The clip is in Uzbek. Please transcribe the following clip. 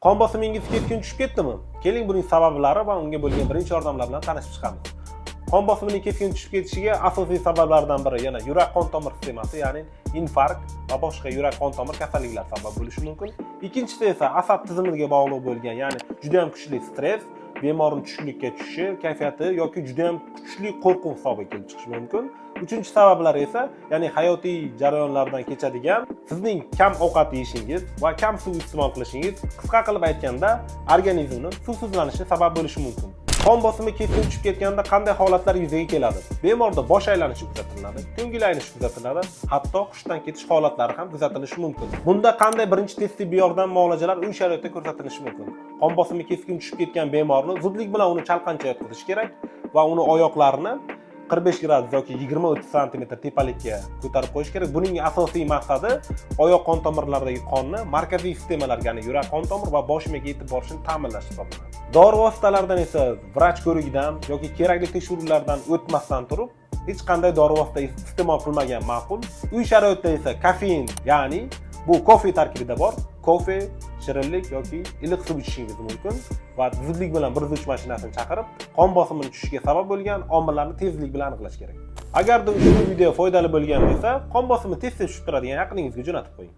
Qon bosimingiz keskin tushib ketdimi? Keling buning sabablari va unga bo'lgan birinchi yordamlar bilan tanishib chiqamiz. Qon bosimining keskin tushib ketishiga asosiy sabablardan biri yana yurak qon tomir sistemasi, ya'ni infarkt va boshqa yurak qon tomir kasalliklari sabab bo'lishi mumkin. Ikkinchisi esa asab tizimiga bog'liq bo'lgan, ya'ni juda ham kuchli stress, bemorning tushkunlikka tushishi, kayfiyati yoki juda ham kuchli qo'rquv hisobiga kelib chiqishi mumkin. Uchinchi sabablar esa, ya'ni hayotiy jarayonlardan kechadigan sizning kam ovqat yeyishingiz va kam suv iste'mol qilishingiz, qisqa qilib aytganda, organizmning suvsizlanishi sabab bo'lishi mumkin. Qon bosimi keskin tushib ketganda qanday holatlar yuzaga keladi? Bemorda bosh aylanishi kuzatiladi, ko'ngil aynishi kuzatiladi, hatto hushdan ketish holatlari ham kuzatilishi mumkin. Bunda qanday birinchi tez tibbiy yordam muolajalar uy sharoitida ko'rsatilishi mumkin? Qon bosimi keskin tushib ketgan bemorni zudlik bilan uni chalqancha yotqizish kerak va uni oyoqlarini 45 gradus yoki 20-30 sm tepalikka ko'tarib qo'yish kerak. Buning asosiy maqsadi oyoq qon tomirlaridagi qonni markaziy sistemalarga, ya'ni yurak qon tomir va bosh miyaga yetib borishini ta'minlash hisoblanadi. Dori vositalaridan esa vrach ko'rigidan yoki kerakli tekshiruvlardan o'tmasdan turib, hech qanday dori vosita iste'mol qilmagan ma'qul. Uy sharoitida esa kofein, ya'ni bu kofe tarkibida bor, kofe, shirinlik yoki iliq suv ichishingiz mumkin va zudlik bilan 103 mashinasini chaqirib, qon bosimini tushishiga sabab bo'lgan omillarni tezlik bilan aniqlash kerak. Agarda ushbu video foydali bo'lgan bo'lsa, qon bosimi tez-tez tushib turadigan yaqiningizga jo'natib qo'ying.